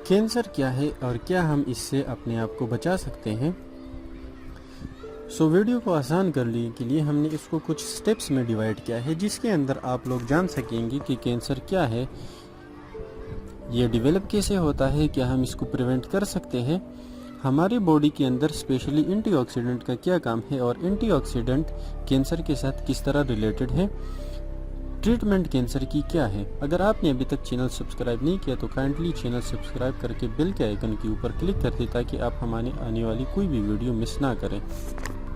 Cancer کیا ہے اور کیا ہم اس سے اپنے آپ کو بچا سکتے ہیں؟ ویڈیو کو آسان کرنے کے لیے ہم نے اس کو کچھ سٹیپس میں ڈیوائیڈ کیا ہے، جس کے اندر آپ لوگ جان سکیں گے کہ کینسر کیا ہے، یہ ڈیولپ کیسے ہوتا ہے، کیا ہم اس کو پریونٹ کر سکتے ہیں، ہماری باڈی کے اندر اسپیشلی اینٹی آکسیڈنٹ کا کیا کام ہے اور اینٹی آکسیڈنٹ کینسر کے ساتھ کس طرح ریلیٹڈ ہے، ٹریٹمنٹ کینسر کی کیا ہے۔ اگر آپ نے ابھی تک چینل سبسکرائب نہیں کیا تو کائنڈلی چینل سبسکرائب کر کے بیل کے آئیکن کے اوپر کلک کر دیں تاکہ آپ ہماری آنے والی کوئی بھی ویڈیو مس نہ کریں۔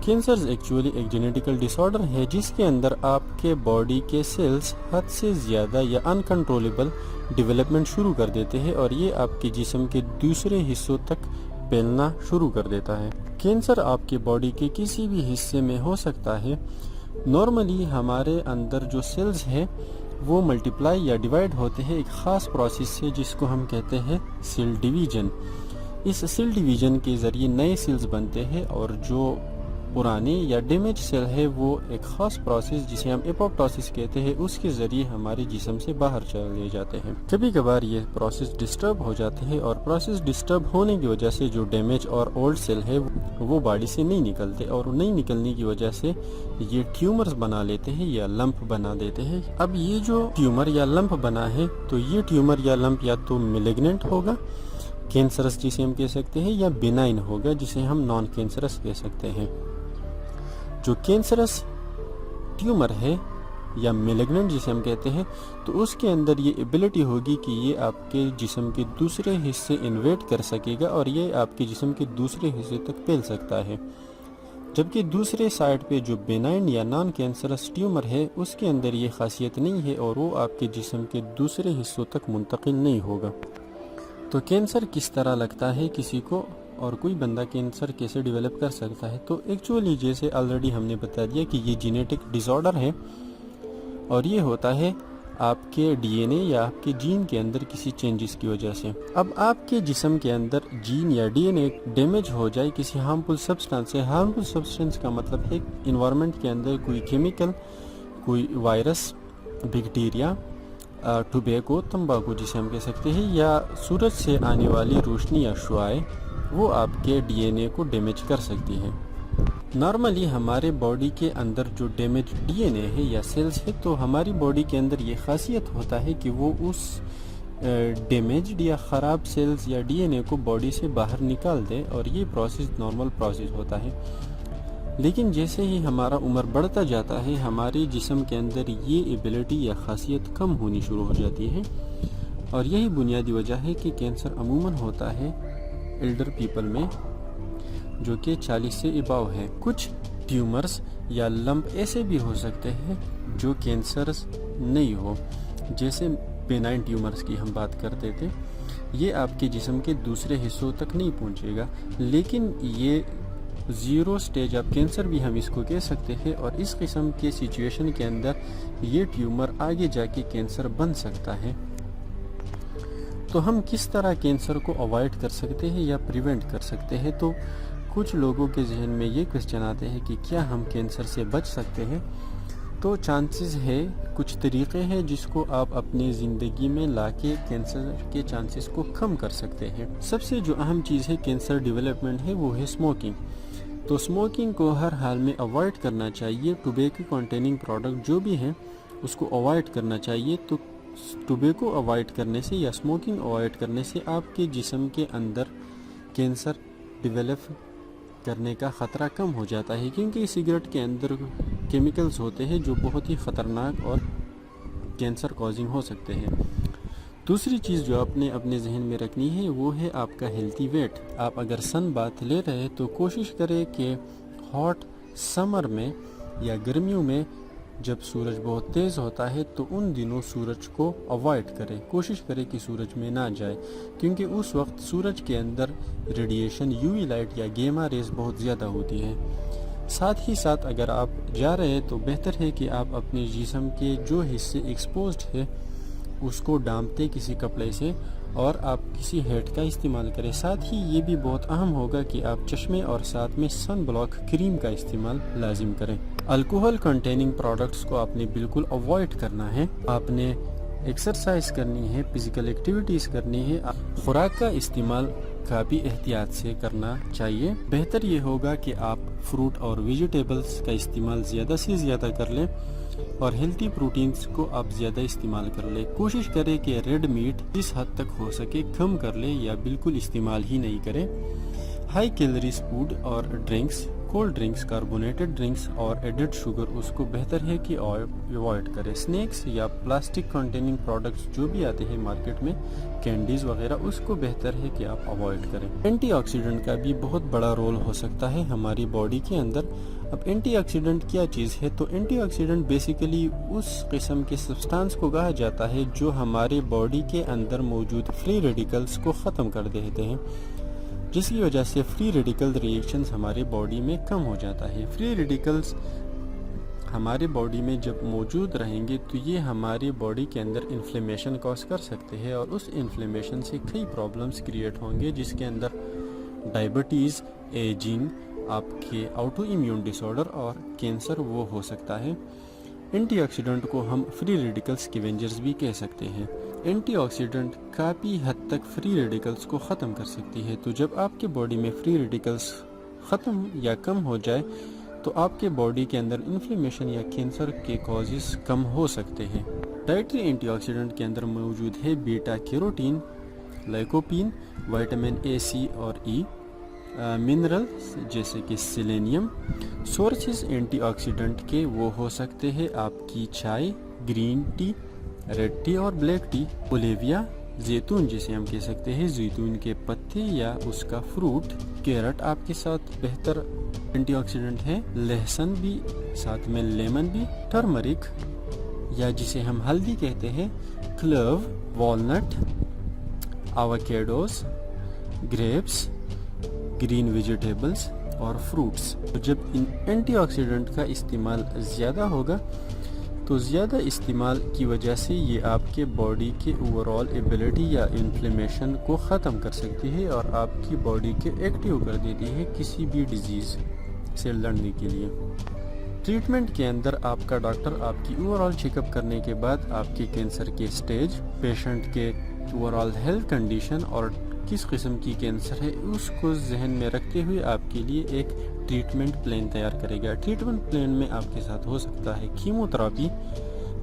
کینسر ایکچولی ایک جینیٹیکل ڈس آرڈر ہے جس کے اندر آپ کے باڈی کے سیلز حد سے زیادہ یا انکنٹرولیبل ڈیولپمنٹ شروع کر دیتے ہیں اور یہ آپ کے جسم کے دوسرے حصوں تک پھیلنا شروع کر دیتا ہے۔ کینسر آپ کے باڈی کے کسی بھی حصے میں ہو سکتا ہے۔ نارملی ہمارے اندر جو سیلز ہیں وہ ملٹیپلائی یا ڈیوائیڈ ہوتے ہیں ایک خاص پروسیس سے جس کو ہم کہتے ہیں سیل ڈیویژن۔ اس سیل ڈیویژن کے ذریعے نئے سیلز بنتے ہیں اور جو پرانے یا ڈیمیج سیل ہے وہ ایک خاص پروسیس جسے ہم اپوپٹوسس کہتے ہیں اس کے ذریعے ہمارے جسم سے باہر چلے جاتے ہیں۔ کبھی کبھار یہ پروسیس ڈسٹرب ہو جاتے ہیں اور پروسیس ڈسٹرب ہونے کی وجہ سے جو ڈیمیج اور اولڈ سیل ہے وہ باڈی سے نہیں نکلتے اور نہیں نکلنے کی وجہ سے یہ ٹیومرز بنا لیتے ہیں یا لمپ بنا دیتے ہیں۔ اب یہ جو ٹیومر یا لمپ بنا ہے تو یہ ٹیومر یا لمپ یا تو میلیگننٹ ہوگا، کینسرس جسے ہم کہہ سکتے ہیں، یا بینائن ہوگا جسے ہم نان کینسرس کہہ سکتے ہیں۔ جو کینسرس ٹیومر ہے یا میلیگننٹ جسے ہم کہتے ہیں تو اس کے اندر یہ ایبلٹی ہوگی کہ یہ آپ کے جسم کے دوسرے حصے انویٹ کر سکے گا اور یہ آپ کے جسم کے دوسرے حصے تک پھیل سکتا ہے، جبکہ دوسرے سائڈ پہ جو بینائن یا نان کینسرس ٹیومر ہے اس کے اندر یہ خاصیت نہیں ہے اور وہ آپ کے جسم کے دوسرے حصوں تک منتقل نہیں ہوگا۔ تو کینسر کس طرح لگتا ہے کسی کو اور کوئی بندہ کینسر کیسے ڈیولپ کر سکتا ہے؟ تو ایکچولی جیسے آلریڈی ہم نے بتا دیا کہ یہ جینیٹک ڈس آرڈر ہے اور یہ ہوتا ہے آپ کے ڈی این اے یا آپ کے جین کے اندر کسی چینجز کی وجہ سے۔ اب آپ کے جسم کے اندر جین یا ڈی این اے ڈیمیج ہو جائے کسی ہارمفل سبسٹانس سے، ہارمفل سبسٹانس کا مطلب ہے انوائرمنٹ کے اندر کوئی کیمیکل، کوئی وائرس، بیکٹیریا، ٹوبیکو، تمباکو جسے ہم کہہ سکتے ہیں، یا سورج سے آنے والی روشنی یا شعاعیں، وہ آپ کے ڈی این اے کو ڈیمیج کر سکتی ہیں۔ نارملی ہمارے باڈی کے اندر جو ڈیمیج ڈی این اے ہے یا سیلز ہے تو ہماری باڈی کے اندر یہ خاصیت ہوتا ہے کہ وہ اس ڈیمیجڈ یا خراب سیلز یا ڈی این اے کو باڈی سے باہر نکال دے اور یہ پروسیس نارمل پروسیس ہوتا ہے۔ لیکن جیسے ہی ہمارا عمر بڑھتا جاتا ہے ہمارے جسم کے اندر یہ ایبلٹی یا خاصیت کم ہونی شروع ہو جاتی ہے اور یہی بنیادی وجہ ہے کہ کینسر عموماً ہوتا ہے ایلڈر پیپل میں جو کہ 40 سے اباؤ ہے۔ کچھ ٹیومرز یا لمپ ایسے بھی ہو سکتے ہیں جو کینسرز نہیں ہو، جیسے بینائن ٹیومرز کی ہم بات کرتے تھے، یہ آپ کے جسم کے دوسرے حصوں تک نہیں پہنچے گا، لیکن یہ زیرو سٹیج آف کینسر بھی ہم اس کو کہہ سکتے ہیں اور اس قسم کے سچویشن کے اندر یہ ٹیومر آگے جا کے کینسر بن سکتا ہے۔ تو ہم کس طرح کینسر کو اوائڈ کر سکتے ہیں یا پریونٹ کر سکتے ہیں؟ تو کچھ لوگوں کے ذہن میں یہ کوسچن آتے ہیں کہ کیا ہم کینسر سے بچ سکتے ہیں؟ تو چانسز ہے، کچھ طریقے ہیں جس کو آپ اپنی زندگی میں لا کے کینسر کے چانسز کو کم کر سکتے ہیں۔ سب سے جو اہم چیز ہے کینسر ڈیولپمنٹ ہے وہ ہے اسموکنگ۔ تو اسموکنگ کو ہر حال میں اوائڈ کرنا چاہیے، ٹوبیکو کنٹیننگ پروڈکٹ جو بھی ہیں اس کو اوائڈ کرنا چاہیے۔ تو ٹوبیکو اوائڈ کرنے سے یا اسموکنگ اوائڈ کرنے سے آپ کے جسم کے اندر کینسر ڈیولپ کرنے کا خطرہ کم ہو جاتا ہے، کیونکہ سگریٹ کے اندر کیمیکلز ہوتے ہیں جو بہت ہی خطرناک اور کینسر کازنگ ہو سکتے ہیں۔ دوسری چیز جو آپ نے اپنے ذہن میں رکھنی ہے وہ ہے آپ کا ہیلتھی ویٹ۔ آپ اگر سن باتھ لے رہے تو کوشش کریں کہ ہاٹ سمر میں یا گرمیوں میں جب سورج بہت تیز ہوتا ہے تو ان دنوں سورج کو اوائڈ کریں، کوشش کریں کہ سورج میں نہ جائے، کیونکہ اس وقت سورج کے اندر ریڈیشن یو وی لائٹ یا گیما ریز بہت زیادہ ہوتی ہے۔ ساتھ ہی ساتھ اگر آپ جا رہے ہیں تو بہتر ہے کہ آپ اپنے جسم کے جو حصے ایکسپوزڈ ہے اس کو ڈانپتے کسی کپڑے سے اور آپ کسی ہیٹ کا استعمال کریں۔ ساتھ ہی یہ بھی بہت اہم ہوگا کہ آپ چشمے اور ساتھ میں سن بلاک کریم کا استعمال لازم کریں۔ الکوہل کنٹیننگ پروڈکٹس کو آپ نے بالکل اوائڈ کرنا ہے۔ آپ نے ایکسرسائز کرنی ہے، فزیکل ایکٹیویٹیز کرنی ہے، خوراک کا استعمال کا بھی احتیاط سے کرنا چاہیے۔ بہتر یہ ہوگا کہ آپ فروٹ اور ویجیٹیبلز کا استعمال زیادہ سے زیادہ کر لیں اور ہیلتھی پروٹینز کو آپ زیادہ استعمال کر لیں۔ کوشش کریں کہ ریڈ میٹ جس حد تک ہو سکے کم کر لیں یا بالکل استعمال ہی نہیں کریں۔ ہائی کیلوریز فوڈ اور drinks, cold drinks, carbonated drinks اور ایڈڈ شوگر اس کو بہتر ہے کہ ایوائڈ کریں۔ سنیکس یا پلاسٹک کنٹیننگ پروڈکٹس جو بھی آتے ہیں مارکیٹ میں، کینڈیز وغیرہ، اس کو بہتر ہے کہ آپ اوائڈ کریں۔ اینٹی آکسیڈنٹ کا بھی بہت بڑا رول ہو سکتا ہے ہماری باڈی کے اندر۔ اب اینٹی آکسیڈنٹ کیا چیز ہے؟ تو اینٹی آکسیڈنٹ بیسیکلی اس قسم کے سبسٹانس کو کہا جاتا ہے جو ہمارے باڈی کے اندر موجود فری ریڈیکلز کو ختم کر دیتے ہیں، جس کی وجہ سے فری ریڈیکل ریئیکشنز ہمارے باڈی میں کم ہو جاتا ہے۔ فری ریڈیکلز ہمارے باڈی میں جب موجود رہیں گے تو یہ ہماری باڈی کے اندر انفلیمیشن کاز کر سکتے ہیں، اور اس انفلیمیشن سے کئی پرابلمز کریٹ ہوں گے، جس کے اندر ڈائبٹیز، ایجنگ، آپ کے آٹو ایمیون ڈس آرڈر اور کینسر وہ ہو سکتا ہے۔ اینٹی آکسیڈنٹ کو ہم فری ریڈیکلز سکیونجرز بھی کہہ سکتے ہیں۔ اینٹی آکسیڈنٹ کافی حد تک فری ریڈیکلز کو ختم کر سکتی ہے، تو جب آپ کے باڈی میں فری ریڈیکلز ختم یا کم ہو جائے تو آپ کے باڈی کے اندر انفلیمیشن یا کینسر کے کازز کم ہو سکتے ہیں۔ ڈائٹری اینٹی آکسیڈنٹ کے اندر موجود ہے بیٹا کیروٹین، لائکوپین، وائٹامن اے، سی اور ای، منرل جیسے کہ سیلینیم۔ سورسز اینٹی آکسیڈنٹ کے وہ ہو سکتے ہیں آپ کی چائے، گرین ٹی، ریڈ ٹی اور بلیک ٹی، اولیویا، زیتون جسے ہم کہہ سکتے ہیں زیتون کے پتے یا اس کا فروٹ، کیرٹ آپ کے ساتھ بہتر اینٹی آکسیڈنٹ ہے، لہسن بھی، ساتھ میں لیمن بھی، ٹرمرک یا جسے ہم ہلدی کہتے ہیں، کلوو، والنٹ، آواکیڈوز، گریپس، گرین ویجیٹیبلز اور فروٹس۔ جب ان اینٹی آکسیڈنٹ کا استعمال زیادہ ہوگا تو زیادہ استعمال کی وجہ سے یہ آپ کے باڈی کے اوور آل ایبلٹی یا انفلیمیشن کو ختم کر سکتی ہے اور آپ کی باڈی کے ایکٹیو کر دیتی ہے کسی بھی ڈیزیز سے لڑنے کے لیے۔ ٹریٹمنٹ کے اندر آپ کا ڈاکٹر آپ کی اوور آل چیک اپ کرنے کے بعد آپ کے کینسر کے سٹیج، پیشنٹ کے اوور آل ہیلتھ کنڈیشن اور کس قسم کی کینسر ہے اس کو ذہن میں رکھتے ہوئے آپ کے لیے ایک ٹریٹمنٹ پلان تیار کرے گا۔ ٹریٹمنٹ پلان میں آپ کے ساتھ ہو سکتا ہے chemo therapy,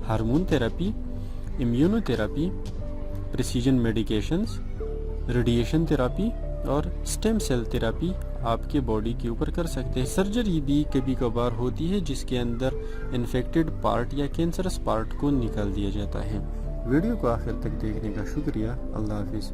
hormone therapy, immuno therapy, precision medications, radiation therapy اور سٹیم سیل تھراپی آپ کے باڈی کے اوپر کر سکتے ہیں۔ سرجری بھی کبھی کبھار ہوتی ہے جس کے اندر انفیکٹڈ پارٹ یا کینسرس پارٹ کو نکال دیا جاتا ہے۔ ویڈیو کو آخر تک دیکھنے کا شکریہ۔ اللہ حافظ۔